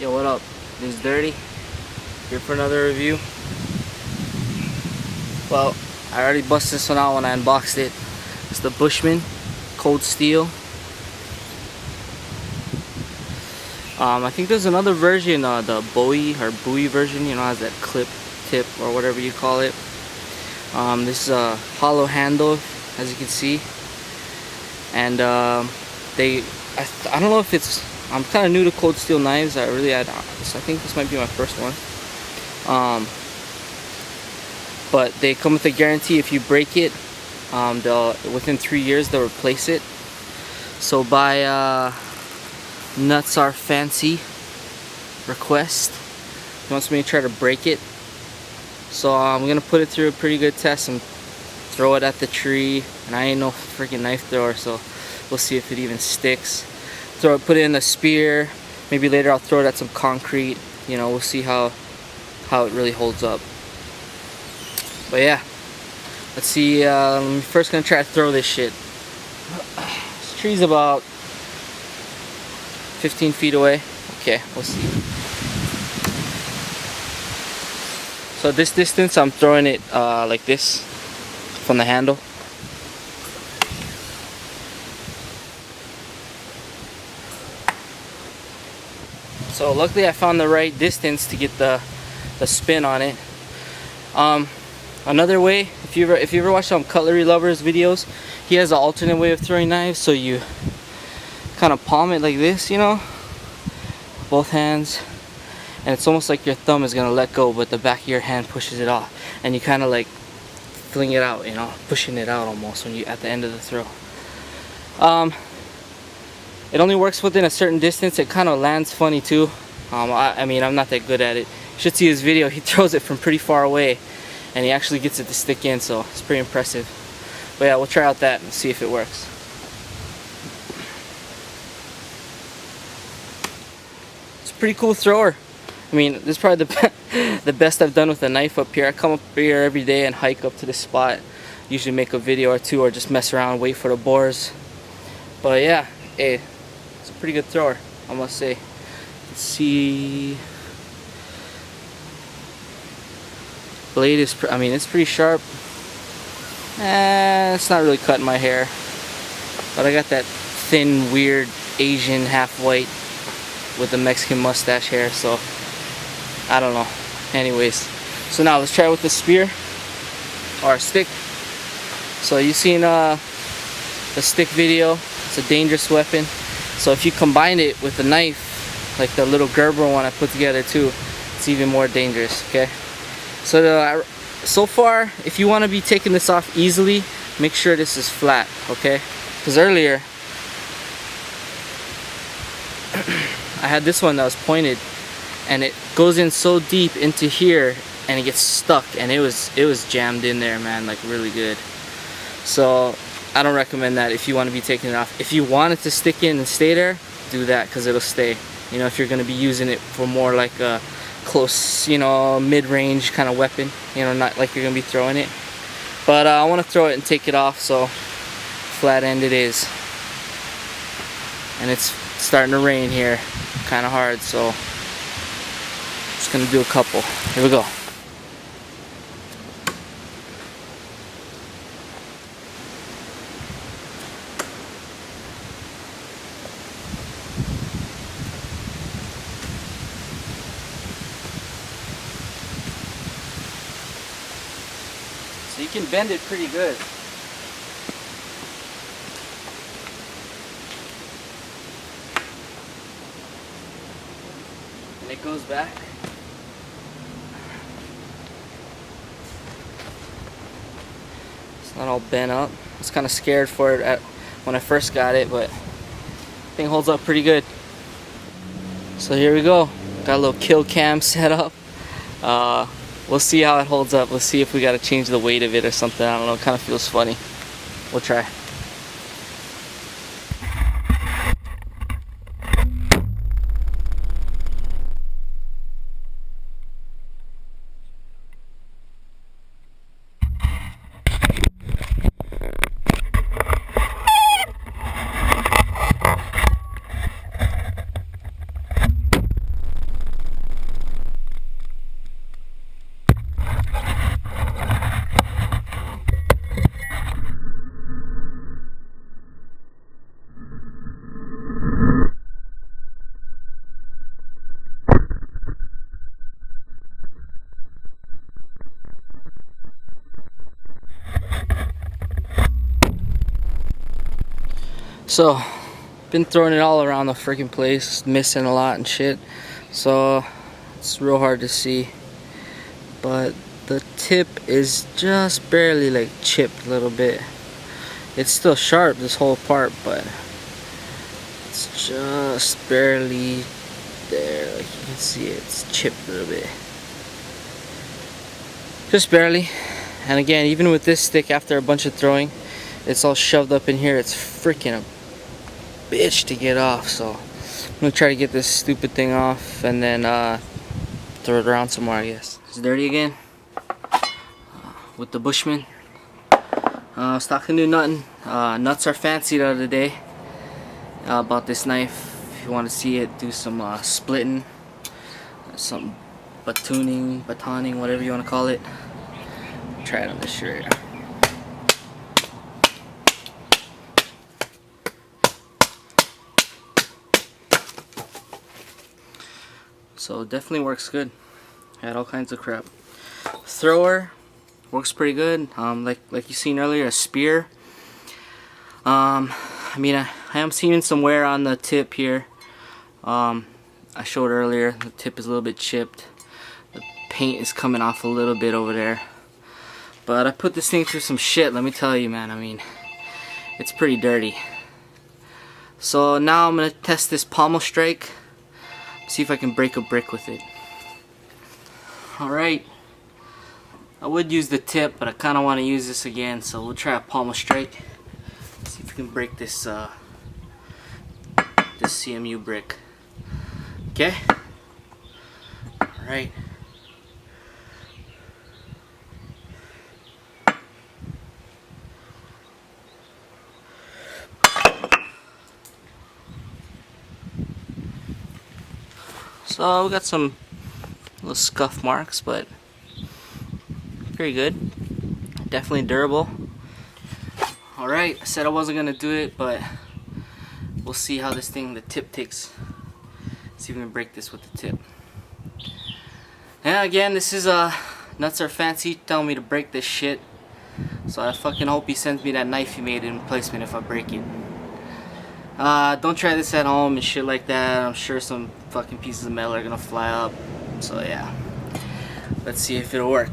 Yo, what up? This is Dirty, here for another review. Well, I already busted this one out when I unboxed it. It's the Bushman cold steel. I think there's another version, the Bowie version, you know, has that clip tip or whatever you call it. This is a hollow handle, as you can see, and I don't know if it's, I'm kind of new to cold steel knives. I think this might be my first one. But they come with a guarantee. If you break it, within 3 years they'll replace it. So by Nuts Are Fancy request, he wants me to try to break it. So I'm gonna put it through a pretty good test and throw it at the tree. And I ain't no freaking knife thrower, so we'll see if it even sticks. Put it in a spear. Maybe later I'll throw it at some concrete. You know, we'll see how it really holds up. But yeah, let's see. I'm first gonna try to throw this shit. This tree's about 15 feet away. Okay, we'll see. So this distance, I'm throwing it like this from the handle. So luckily I found the right distance to get the spin on it. Another way, if you ever watch some Cutlery Lovers videos, he has an alternate way of throwing knives. So you kind of palm it like this, you know, both hands, and it's almost like your thumb is gonna let go, but the back of your hand pushes it off, and you kind of like fling it out, you know, pushing it out almost when you at the end of the throw. It only works within a certain distance. It kind of lands funny too. I mean, I'm not that good at it. You should see his video. He throws it from pretty far away, and he actually gets it to stick in, so it's pretty impressive. But yeah, we'll try out that and see if it works. It's a pretty cool thrower. I mean, this is probably the best I've done with a knife up here. I come up here every day and hike up to this spot. Usually make a video or two, or just mess around, wait for the boars. But yeah, hey, it's a pretty good thrower, I must say. Let's see. Blade is, I mean, it's pretty sharp. It's not really cutting my hair, but I got that thin, weird Asian half white with the Mexican mustache hair, so I don't know. Anyways, so now let's try it with the spear or a stick. So you've seen the stick video. It's a dangerous weapon. So if you combine it with a knife, like the little Gerber one I put together too, it's even more dangerous. Okay. So so far, if you want to be taking this off easily, make sure this is flat. Okay. Because earlier I had this one that was pointed, and it goes in so deep into here, and it gets stuck, and it was jammed in there, man, like really good. So I don't recommend that if you want to be taking it off. If you want it to stick in and stay there, do that, because it'll stay. You know, if you're going to be using it for more like a close, you know, mid-range kind of weapon, you know, not like you're going to be throwing it. But I want to throw it and take it off, so flat end it is. And it's starting to rain here kind of hard, so just gonna do a couple. Here we go. So you can bend it pretty good. And it goes back. It's not all bent up. I was kind of scared for it when I first got it, but the thing holds up pretty good. So here we go. Got a little kill cam set up. We'll see how it holds up. Let's see if we got to change the weight of it or something. I don't know. It kind of feels funny. We'll try. So, been throwing it all around the freaking place, missing a lot and shit. So, it's real hard to see. But the tip is just barely like chipped a little bit. It's still sharp, this whole part, but it's just barely there. Like you can see, it's chipped a little bit. Just barely. And again, even with this stick, after a bunch of throwing, it's all shoved up in here. It's freaking a bitch to get off. So I'm gonna try to get this stupid thing off and then throw it around some more, I guess. It's dirty again with the Bushman. Stock to do nothing. Nuts are fancy the other day about this knife. If you want to see it, do some splitting, some batoning, whatever you want to call it. Try it on this shirt. So definitely works good. Had all kinds of crap. Thrower works pretty good. Like you seen earlier, a spear. I mean, I am seeing some wear on the tip here. I showed earlier the tip is a little bit chipped. The paint is coming off a little bit over there. But I put this thing through some shit, let me tell you, man. I mean, it's pretty dirty. So now I'm gonna test this pommel strike. See if I can break a brick with it. Alright. I would use the tip, but I kind of want to use this again, so we'll try a pommel strike. See if we can break this this CMU brick. Okay? Alright. So we got some little scuff marks, but pretty good. Definitely durable. Alright, I said I wasn't gonna do it, but we'll see how this thing, the tip takes. See if we can break this with the tip. And again, this is Nuts Are Fancy telling me to break this shit. So I fucking hope he sends me that knife he made in replacement if I break it. Don't try this at home and shit like that. I'm sure some fucking pieces of metal are gonna fly up. So yeah, let's see if it'll work.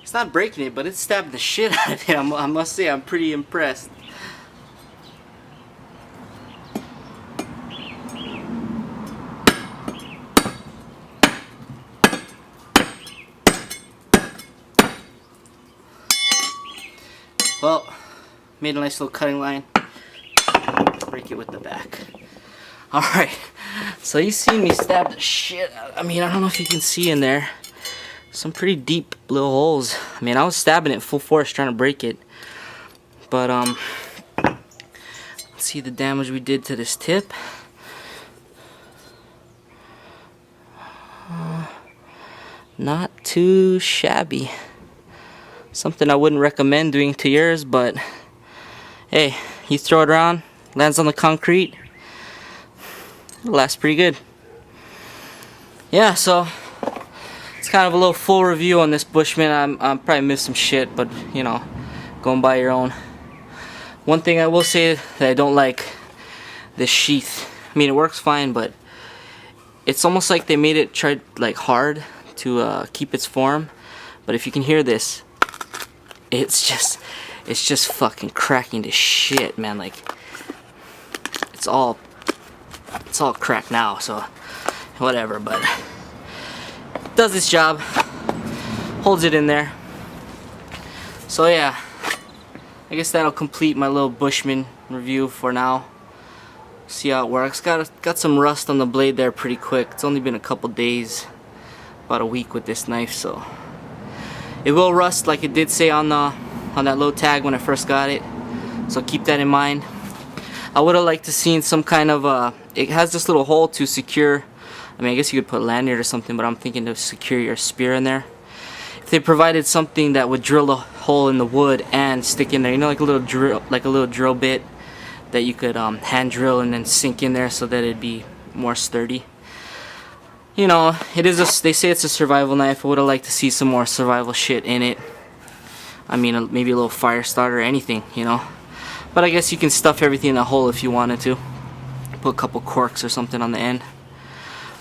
It's not breaking it, but it stabbed the shit out of it. I must say, I'm pretty impressed. Well, made a nice little cutting line. Break it with the back. Alright, so you see me stab the shit out. I mean, I don't know if you can see in there. Some pretty deep little holes. I mean, I was stabbing it full force trying to break it. But, let's see the damage we did to this tip. Not too shabby. Something I wouldn't recommend doing to yours, but hey, you throw it around, lands on the concrete, it'll last pretty good. Yeah, so it's kind of a little full review on this Bushman. I'm probably missed some shit, but you know, go and buy your own. One thing I will say that I don't like, this sheath. I mean, it works fine, but it's almost like they made it try like hard to keep its form. But if you can hear this, it's just fucking cracking to shit, man. Like it's all cracked now, so whatever, but does its job, holds it in there. So yeah, I guess that'll complete my little Bushman review for now. See how it works. Got some rust on the blade there pretty quick. It's only been a couple days, about a week with this knife, so it will rust like it did say on that low tag when I first got it. So keep that in mind. I would have liked to seen some kind of it has this little hole to secure. I mean, I guess you could put lanyard or something, but I'm thinking to secure your spear in there. If they provided something that would drill a hole in the wood and stick in there. You know, like a little drill bit that you could hand drill and then sink in there so that it'd be more sturdy. You know, they say it's a survival knife. I would have liked to see some more survival shit in it. I mean, maybe a little fire starter or anything, you know. But I guess you can stuff everything in the hole if you wanted to. Put a couple corks or something on the end.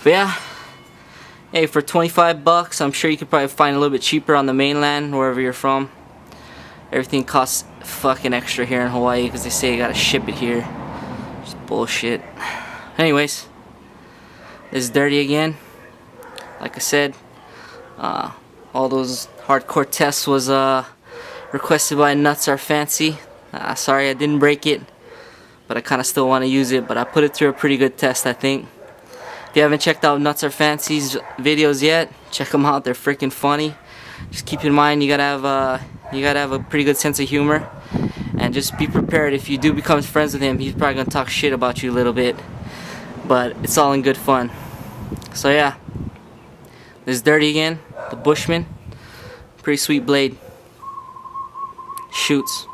But yeah, hey, for 25 bucks, I'm sure you could probably find a little bit cheaper on the mainland, wherever you're from. Everything costs fucking extra here in Hawaii because they say you gotta ship it here. Just bullshit. Anyways, this is Dirty again. Like I said, all those hardcore tests was requested by Nuts Are Fancy. Sorry I didn't break it, but I kind of still want to use it. But I put it through a pretty good test, I think. If you haven't checked out Nuts Are Fancy's videos yet, check them out. They're freaking funny. Just keep in mind you gotta have a pretty good sense of humor, and just be prepared. If you do become friends with him, he's probably gonna talk shit about you a little bit, but it's all in good fun. So yeah, this is Dirty again, the Bushman. Pretty sweet blade. Shoots.